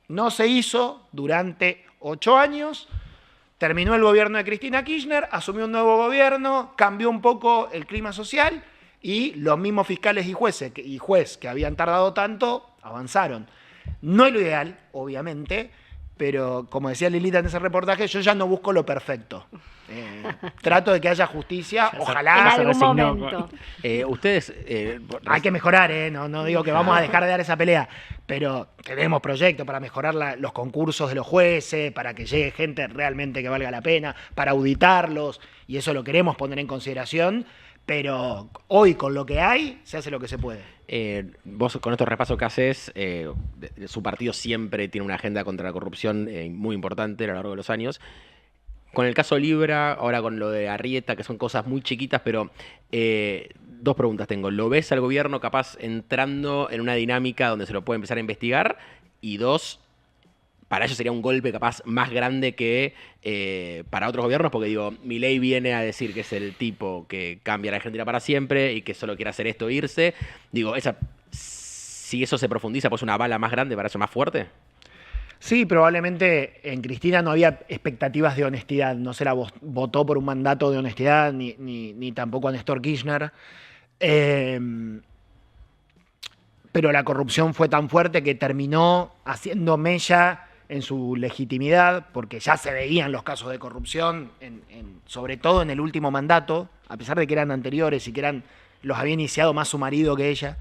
no se hizo durante 8 años, terminó el gobierno de Cristina Kirchner, asumió un nuevo gobierno, cambió un poco el clima social y los mismos fiscales y juez que habían tardado tanto avanzaron. No es lo ideal, obviamente, pero como decía Lilita en ese reportaje, yo ya no busco lo perfecto. Trato de que haya justicia, ojalá. En algún momento. Ustedes... hay que mejorar, no digo que vamos a dejar de dar esa pelea, pero tenemos proyectos para mejorar los concursos de los jueces, para que llegue gente realmente que valga la pena, para auditarlos, y eso lo queremos poner en consideración, pero hoy con lo que hay, se hace lo que se puede. Vos con estos repasos que haces, su partido siempre tiene una agenda contra la corrupción muy importante a lo largo de los años. Con el caso Libra, ahora con lo de Arrieta, que son cosas muy chiquitas, pero 2 preguntas tengo. ¿Lo ves al gobierno capaz entrando en una dinámica donde se lo puede empezar a investigar? Y 2, para ellos sería un golpe capaz más grande que para otros gobiernos, porque digo, Milei viene a decir que es el tipo que cambia a la Argentina para siempre y que solo quiere hacer esto e irse. Digo, si eso se profundiza, pues una bala más grande para eso, más fuerte. Sí, probablemente en Cristina no había expectativas de honestidad, no se la votó por un mandato de honestidad, ni tampoco a Néstor Kirchner. Pero la corrupción fue tan fuerte que terminó haciendo mella en su legitimidad, porque ya se veían los casos de corrupción, sobre todo en el último mandato, a pesar de que eran anteriores y que los había iniciado más su marido que ella.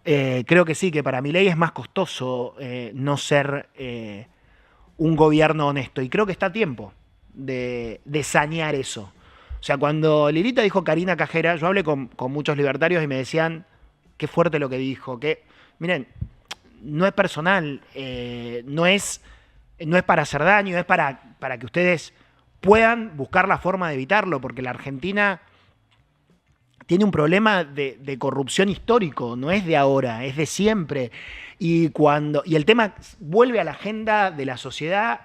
Creo que sí, que para Milei es más costoso no ser un gobierno honesto, y creo que está a tiempo de sanear eso, O sea, cuando Lilita dijo Karina Cajera, yo hablé con muchos libertarios y me decían, qué fuerte lo que dijo, que, miren, no es personal, no es para hacer daño, es para que ustedes puedan buscar la forma de evitarlo, porque la Argentina tiene un problema de corrupción histórico, no es de ahora, es de siempre. Y el tema vuelve a la agenda de la sociedad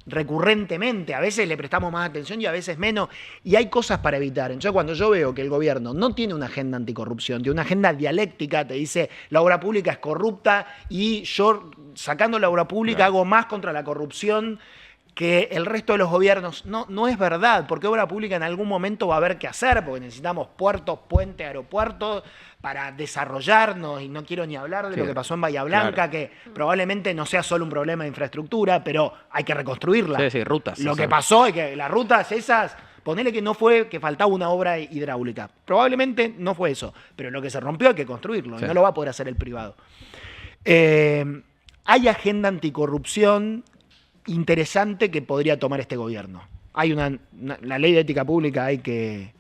recurrentemente, a veces le prestamos más atención y a veces menos, y hay cosas para evitar. Entonces, cuando yo veo que el gobierno no tiene una agenda anticorrupción, tiene una agenda dialéctica, te dice la obra pública es corrupta y yo, sacando la obra pública, hago más contra la corrupción que el resto de los gobiernos. No es verdad, porque obra pública en algún momento va a haber que hacer, porque necesitamos puertos, puentes, aeropuertos para desarrollarnos, y no quiero ni hablar de lo que pasó en Bahía Blanca, que probablemente no sea solo un problema de infraestructura, pero hay que reconstruirla. Sí, rutas. Lo que pasó es que las rutas esas, ponele que no fue que faltaba una obra hidráulica. Probablemente no fue eso, pero lo que se rompió hay que construirlo, y no lo va a poder hacer el privado. Hay agenda anticorrupción interesante que podría tomar este gobierno. Hay la ley de ética pública, hay que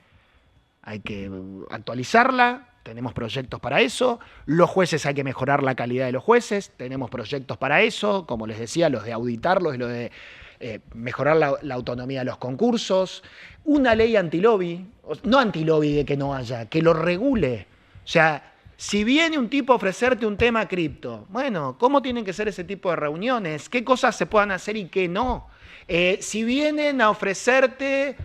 actualizarla, tenemos proyectos para eso. Los jueces, hay que mejorar la calidad de los jueces, tenemos proyectos para eso, como les decía, los de auditarlos y los de mejorar la autonomía de los concursos. Una ley antilobby, no antilobby de que no haya, que lo regule. O sea, si viene un tipo a ofrecerte un tema cripto, bueno, ¿cómo tienen que ser ese tipo de reuniones? ¿Qué cosas se puedan hacer y qué no? Si vienen a ofrecerte,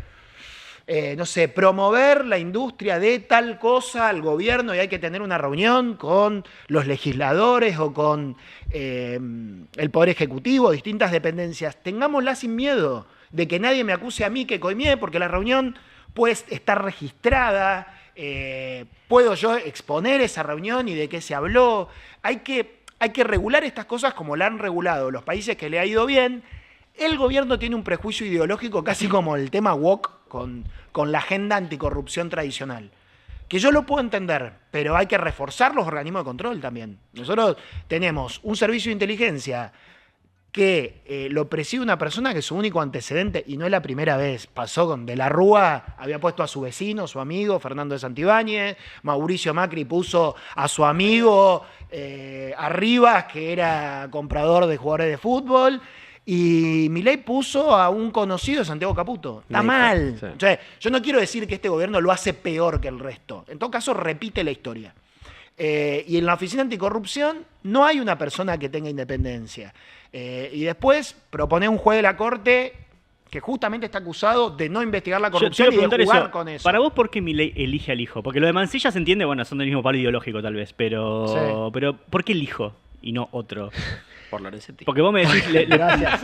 no sé, promover la industria de tal cosa al gobierno y hay que tener una reunión con los legisladores o con el Poder Ejecutivo, distintas dependencias, tengámosla sin miedo de que nadie me acuse a mí que coimié, porque la reunión puede estar registrada. Puedo yo exponer esa reunión y de qué se habló. Hay que regular estas cosas como la han regulado los países que le ha ido bien. El gobierno tiene un prejuicio ideológico casi como el tema woke con la agenda anticorrupción tradicional, que yo lo puedo entender, pero hay que reforzar los organismos de control también. Nosotros tenemos un servicio de inteligencia que lo preside una persona que su único antecedente, y no es la primera vez, pasó con De la Rúa, había puesto a su vecino, su amigo, Fernando de Santibáñez, Mauricio Macri puso a su amigo Arribas, que era comprador de jugadores de fútbol, y Milei puso a un conocido de Santiago Caputo. Está mal. Sí. O sea, yo no quiero decir que este gobierno lo hace peor que el resto. En todo caso, repite la historia. Y en la Oficina Anticorrupción no hay una persona que tenga independencia. Y después propone un juez de la Corte que justamente está acusado de no investigar la corrupción y de jugar con eso. Para vos, ¿por qué Milei elige al hijo? Porque lo de Mansilla se entiende, bueno, son del mismo palo ideológico tal vez, pero ¿por qué el hijo y no otro? Por Lorenzetti. Porque vos me decís... Gracias.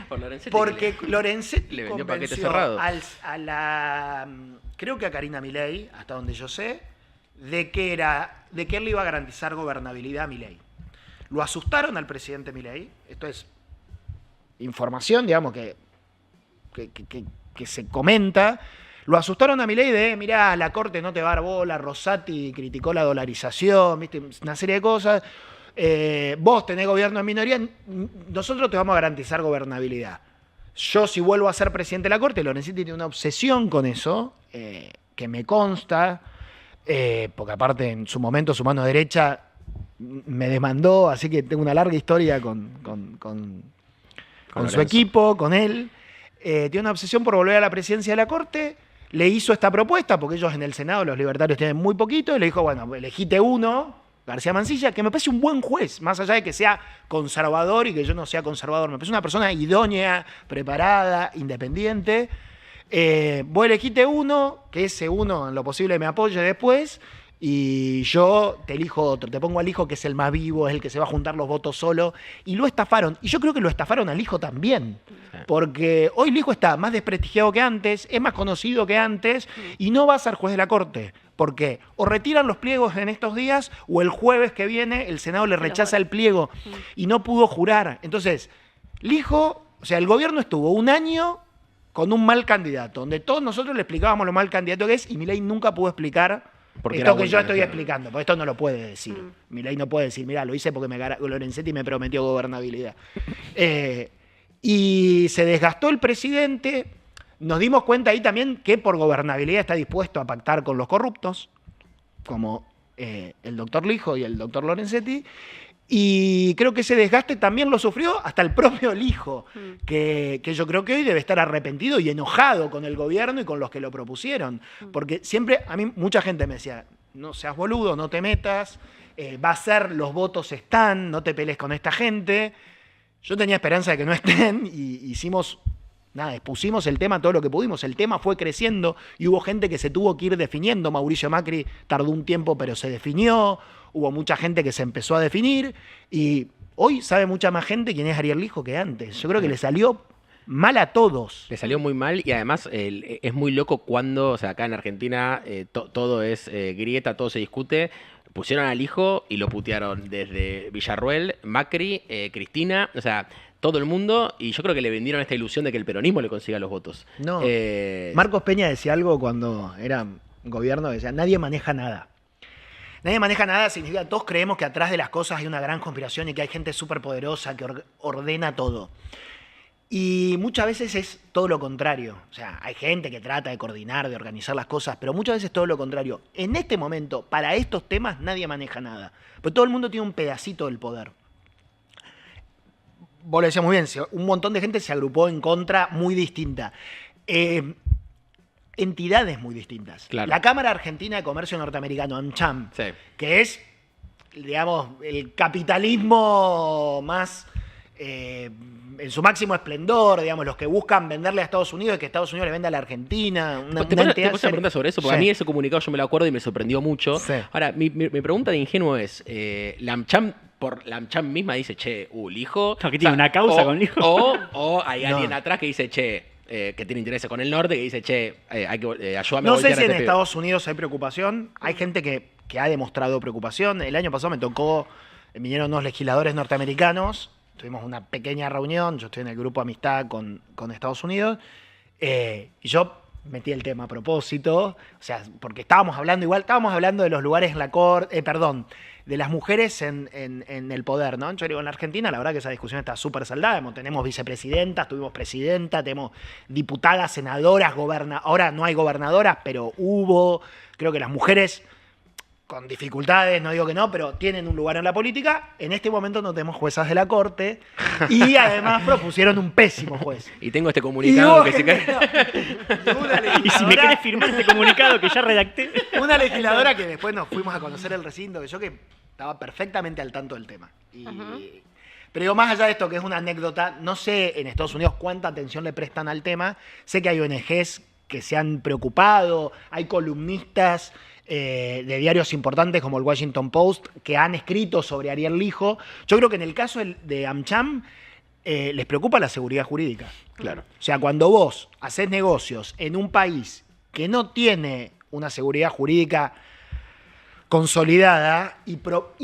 Por Lorenzetti. Porque Lorenzetti le vendió paquete convenció cerrado. Creo que a Karina Milei, hasta donde yo sé, de que él le iba a garantizar gobernabilidad a Milei. Lo asustaron al presidente Milei. Esto es información, digamos, que se comenta. Lo asustaron a Milei de, mirá, la Corte no te va a dar bola, Rosati criticó la dolarización, ¿viste? Una serie de cosas. Vos tenés gobierno en minoría, nosotros te vamos a garantizar gobernabilidad. Yo, si vuelvo a ser presidente de la Corte, Lorenzetti tiene una obsesión con eso, que me consta, porque aparte en su momento su mano derecha me demandó, así que tengo una larga historia con su equipo, con él. Tiene una obsesión por volver a la presidencia de la Corte. Le hizo esta propuesta, porque ellos en el Senado, los libertarios, tienen muy poquito, y le dijo, bueno, elegite uno, García Mansilla, que me parece un buen juez, más allá de que sea conservador y que yo no sea conservador. Me parece una persona idónea, preparada, independiente. Vos elegiste uno, que ese uno en lo posible me apoye después, y yo te elijo otro, te pongo al hijo que es el más vivo, es el que se va a juntar los votos solo, y lo estafaron. Y yo creo que lo estafaron al hijo también, porque hoy el hijo está más desprestigiado que antes, es más conocido que antes, y no va a ser juez de la Corte. ¿Por qué? O retiran los pliegos en estos días, o el jueves que viene el Senado le rechaza el pliego, y no pudo jurar. Entonces, el hijo, o sea, el gobierno estuvo un año con un mal candidato, donde todos nosotros le explicábamos lo mal candidato que es, y Milei nunca pudo explicar esto que yo estoy explicando, porque esto no lo puede decir. Milei no puede decir, mirá, lo hice porque Lorenzetti me prometió gobernabilidad. Y se desgastó el presidente, nos dimos cuenta ahí también que por gobernabilidad está dispuesto a pactar con los corruptos, como el doctor Lijo y el doctor Lorenzetti, y creo que ese desgaste también lo sufrió hasta el propio Lijo, que yo creo que hoy debe estar arrepentido y enojado con el gobierno y con los que lo propusieron. Porque siempre, a mí mucha gente me decía, no seas boludo, no te metas, va a ser, los votos están, no te pelees con esta gente. Yo tenía esperanza de que no estén y expusimos el tema todo lo que pudimos. El tema fue creciendo y hubo gente que se tuvo que ir definiendo. Mauricio Macri tardó un tiempo, pero se definió. Hubo mucha gente que se empezó a definir y hoy sabe mucha más gente quién es Ariel Lijo que antes. Yo creo que le salió mal a todos. Le salió muy mal y además es muy loco cuando, o sea, acá en Argentina todo es grieta, todo se discute. Pusieron al Hijo y lo putearon desde Villarruel, Macri, Cristina, o sea, todo el mundo, y yo creo que le vendieron esta ilusión de que el peronismo le consiga los votos. No. Marcos Peña decía algo cuando era gobierno, decía, nadie maneja nada. Nadie maneja nada significa, todos creemos que atrás de las cosas hay una gran conspiración y que hay gente súper poderosa que ordena todo. Y muchas veces es todo lo contrario. O sea, hay gente que trata de coordinar, de organizar las cosas, pero muchas veces es todo lo contrario. En este momento, para estos temas, nadie maneja nada. Porque todo el mundo tiene un pedacito del poder. Vos lo decías muy bien, un montón de gente se agrupó en contra muy distinta. Entidades muy distintas. Claro. La Cámara Argentina de Comercio Norteamericano, AmCham, Sí. que es, digamos, el capitalismo más en su máximo esplendor, digamos, los que buscan venderle a Estados Unidos y que Estados Unidos le venda a la Argentina. ¿Te puedo hacer una pregunta sobre eso? Porque Sí. a mí ese comunicado yo me lo acuerdo y me sorprendió mucho. Sí. Ahora, mi pregunta de ingenuo es, la AmCham misma dice, che, Lijo... No, que tiene una causa con Lijo. O hay alguien No. atrás que dice, che, que tiene intereses con el norte, que dice, che, hay que ayúdame a No sé voltear si a en este pibe. Estados Unidos hay preocupación. Hay gente que ha demostrado preocupación. El año pasado me tocó, vinieron unos legisladores norteamericanos, tuvimos una pequeña reunión, yo estoy en el grupo Amistad con Estados Unidos, y yo metí el tema a propósito, o sea, porque estábamos hablando de los lugares en la corte, de las mujeres en el poder, ¿no? Yo digo, en la Argentina la verdad que esa discusión está súper saldada, tenemos vicepresidentas, tuvimos presidenta, tenemos diputadas, senadoras, ahora no hay gobernadoras, pero hubo, creo que las mujeres con dificultades, no digo que no, pero tienen un lugar en la política. En este momento no tenemos juezas de la corte y además propusieron un pésimo juez. Y tengo este comunicado que se cae... Y si me querés firmar este comunicado que ya redacté. Una legisladora que después nos fuimos a conocer el recinto, que yo que estaba perfectamente al tanto del tema. Pero digo, más allá de esto, que es una anécdota, no sé en Estados Unidos cuánta atención le prestan al tema. Sé que hay ONGs que se han preocupado, hay columnistas de diarios importantes como el Washington Post que han escrito sobre Ariel Lijo. Yo creo que en el caso de AmCham les preocupa la seguridad jurídica. Claro. O sea, cuando vos haces negocios en un país que no tiene una seguridad jurídica consolidada y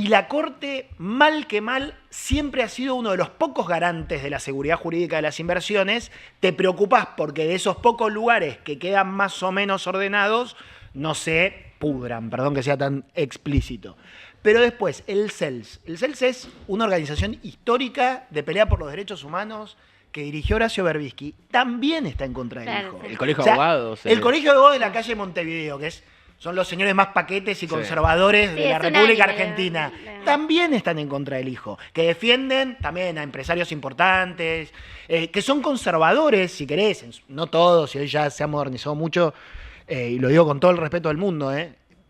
la Corte, mal que mal, siempre ha sido uno de los pocos garantes de la seguridad jurídica de las inversiones, te preocupás porque de esos pocos lugares que quedan más o menos ordenados no se pudran, perdón que sea tan explícito. Pero después, el CELS. El CELS es una organización histórica de pelea por los derechos humanos que dirigió Horacio Berbisky. También está en contra del Claro, Hijo. sí. El colegio de abogados. El colegio de abogados de la calle Montevideo, que son los señores más paquetes y conservadores Sí, de la es República unánime, Argentina, la- también están en contra del Hijo, que defienden también a empresarios importantes, que son conservadores, si querés, no todos, y hoy ya se ha modernizado mucho, y lo digo con todo el respeto del mundo,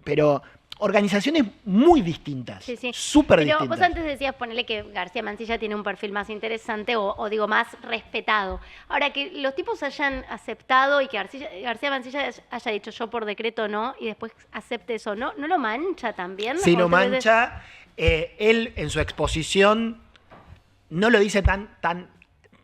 pero organizaciones muy distintas, Sí, sí. súper Pero distintas. vos antes decías, ponerle que García Mancilla tiene un perfil más interesante o digo más respetado. Ahora, que los tipos hayan aceptado y que García Mancilla haya dicho yo por decreto no y después acepte eso, ¿no lo mancha también? Sí, ¿O lo tú ves- mancha. Él en su exposición no lo dice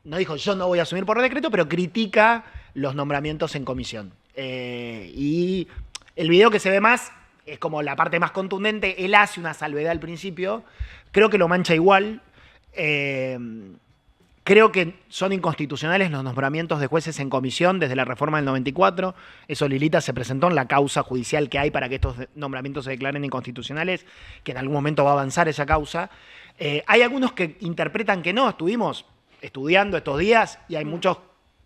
no dijo yo no voy a asumir por decreto, pero critica los nombramientos en comisión. Y el video que se ve más es como la parte más contundente. Él hace una salvedad al principio. Creo que lo mancha igual. Creo que son inconstitucionales los nombramientos de jueces en comisión desde la reforma del 94. Eso, Lilita, se presentó en la causa judicial que hay para que estos nombramientos se declaren inconstitucionales, que en algún momento va a avanzar esa causa. Hay algunos que interpretan que no. Estuvimos estudiando estos días y hay muchos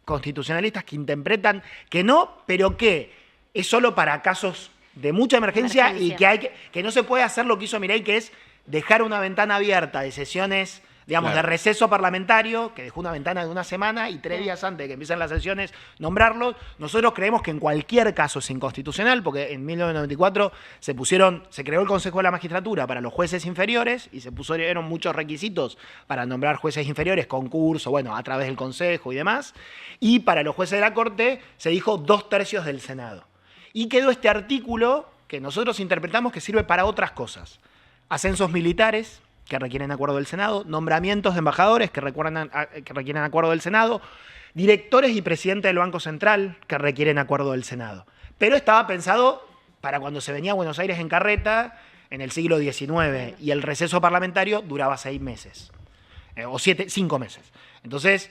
constitucionalistas que interpretan que no, pero que es solo para casos de mucha emergencia y que no se puede hacer lo que hizo Milei, que es dejar una ventana abierta de sesiones, digamos, de receso parlamentario, que dejó una ventana de una semana y 3 días antes de que empiecen las sesiones nombrarlos. Nosotros creemos que en cualquier caso es inconstitucional, porque en 1994 se creó el Consejo de la Magistratura para los jueces inferiores y se pusieron muchos requisitos para nombrar jueces inferiores, concurso, bueno, a través del Consejo y demás. Y para los jueces de la Corte se dijo 2/3 del Senado. Y quedó este artículo que nosotros interpretamos que sirve para otras cosas. Ascensos militares, que requieren acuerdo del Senado, nombramientos de embajadores que requieren acuerdo del Senado, directores y presidente del Banco Central que requieren acuerdo del Senado. Pero estaba pensado para cuando se venía a Buenos Aires en carreta en el siglo XIX y el receso parlamentario duraba 6 meses, o 5 meses. Entonces,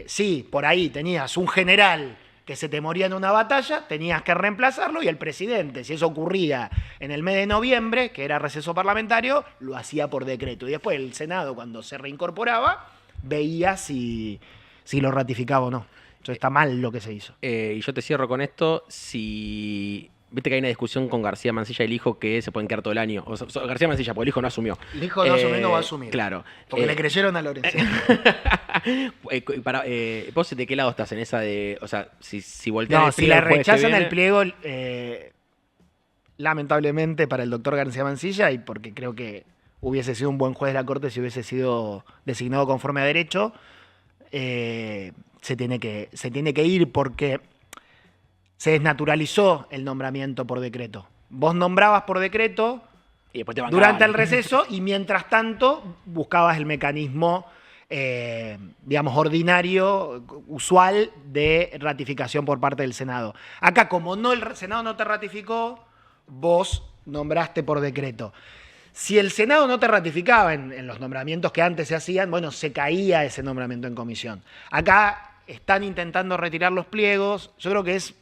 sí, por ahí tenías un general que se te moría en una batalla, tenías que reemplazarlo y el presidente, si eso ocurría en el mes de noviembre, que era receso parlamentario, lo hacía por decreto. Y después el Senado, cuando se reincorporaba, veía si lo ratificaba o no. Entonces está mal lo que se hizo. Y yo te cierro con esto. Viste que hay una discusión con García Mansilla y el hijo que se pueden quedar todo el año. O sea, García Mansilla, porque el hijo no asumió. El hijo no asumió, no va a asumir. Claro. Porque le creyeron a Lorenzo. ¿Vos de qué lado estás en esa de...? O sea, si voltean No, el si pliego le el jueves que rechazan viene- el pliego, lamentablemente para el doctor García Mansilla, y porque creo que hubiese sido un buen juez de la Corte si hubiese sido designado conforme a derecho, se tiene que ir porque se desnaturalizó el nombramiento por decreto. Vos nombrabas por decreto y después te durante bancaban. el receso y mientras tanto buscabas el mecanismo, digamos, ordinario, usual de ratificación por parte del Senado. Acá, como el Senado no te ratificó, vos nombraste por decreto. Si el Senado no te ratificaba en los nombramientos que antes se hacían, bueno, se caía ese nombramiento en comisión. Acá están intentando retirar los pliegos. Yo creo que es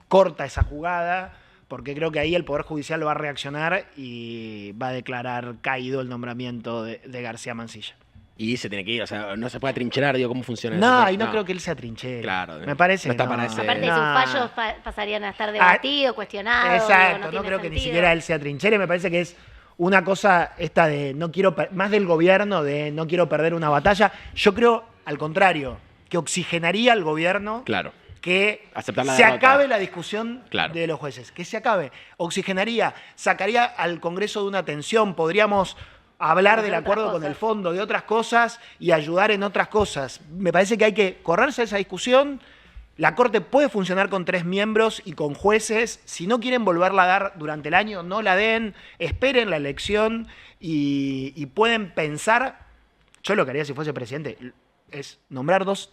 corta esa jugada, porque creo que ahí el Poder Judicial va a reaccionar y va a declarar caído el nombramiento de García Mansilla. Y se tiene que ir, o sea, no se puede atrincherar, digo, ¿cómo funciona No, eso? y no creo que él se atrinche. Claro. Me parece No que está no. para ese- Aparte, No. sus fallos pasarían a estar debatidos, cuestionados. Exacto, digo, no tiene creo que ni sentido. siquiera él se atrinchere. Me parece que es una cosa esta de no quiero, más del gobierno, de no quiero perder una batalla. Yo creo, al contrario, que oxigenaría al gobierno Claro. que Aceptar la se derrota. acabe la discusión Claro. de los jueces, que se acabe. Oxigenaría, sacaría al Congreso de una tensión, podríamos hablar del otras acuerdo con cosas. el fondo, de otras cosas y ayudar en otras cosas. Me parece que hay que correrse esa discusión. La Corte puede funcionar con 3 miembros y con jueces. Si no quieren volverla a dar durante el año, no la den, esperen la elección y pueden pensar. Yo lo que haría si fuese presidente es nombrar 2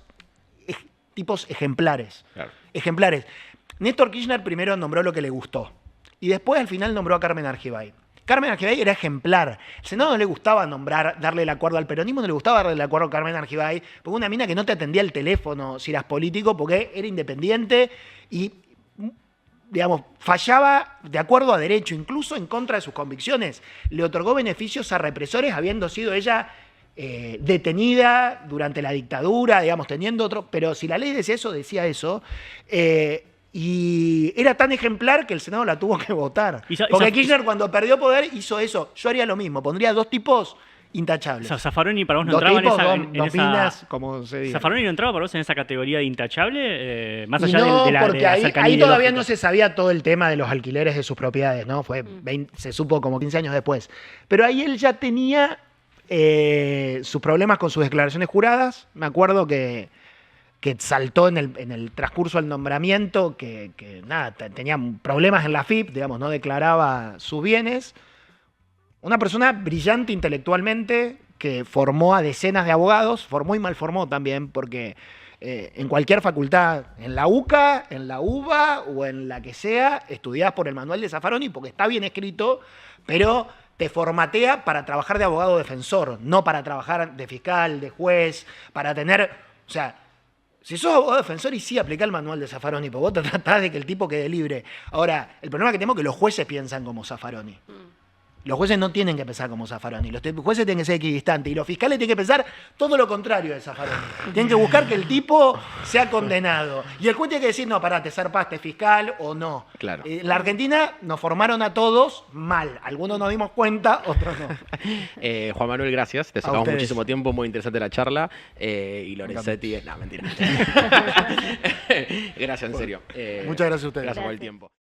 tipos ejemplares. Claro. Ejemplares. Néstor Kirchner primero nombró lo que le gustó y después al final nombró a Carmen Argibay. Carmen Argibay era ejemplar. Al Senado no le gustaba darle el acuerdo al peronismo, no le gustaba darle el acuerdo a Carmen Argibay, porque una mina que no te atendía el teléfono si eras político, porque era independiente y, digamos, fallaba de acuerdo a derecho, incluso en contra de sus convicciones. Le otorgó beneficios a represores, habiendo sido ella detenida durante la dictadura, digamos, teniendo otro. Pero si la ley decía eso. Y era tan ejemplar que el Senado la tuvo que votar. Porque Kirchner cuando perdió poder hizo eso. Yo haría lo mismo, pondría 2 tipos intachables. O sea, Zaffaroni para vos no 2 entraba tipos, en dos esa... minas, como se dice. ¿Zaffaroni no entraba para vos en esa categoría de intachable? Más Y allá no, de la porque ahí cercanía todavía ideológica. no se sabía todo el tema de los alquileres de sus propiedades, ¿no? Se supo como 15 años después. Pero ahí él ya tenía sus problemas con sus declaraciones juradas. Me acuerdo que saltó en el transcurso del nombramiento, que nada, tenía problemas en la FIP, digamos, no declaraba sus bienes. Una persona brillante intelectualmente, que formó a decenas de abogados, formó y malformó también, porque en cualquier facultad, en la UCA, en la UBA o en la que sea, estudiás por el manual de Zaffaroni, porque está bien escrito, pero te formatea para trabajar de abogado defensor, no para trabajar de fiscal, de juez, para tener... O sea, si sos abogado defensor y sí aplicá el manual de Zaffaroni, porque vos tratás de que el tipo quede libre. Ahora, el problema que tenemos es que los jueces piensan como Zaffaroni. Los jueces no tienen que pensar como Zaffaroni, los jueces tienen que ser equidistantes y los fiscales tienen que pensar todo lo contrario de Zaffaroni. Tienen que buscar que el tipo sea condenado. Y el juez tiene que decir, no, pará, te zarpaste fiscal o no. Claro. La Argentina nos formaron a todos mal. Algunos nos dimos cuenta, otros no. Juan Manuel, gracias. Te sacamos ustedes. muchísimo tiempo, muy interesante la charla. Y Lorenzetti es... No, mentira. Gracias, en serio. Muchas gracias a ustedes. Gracias por el tiempo.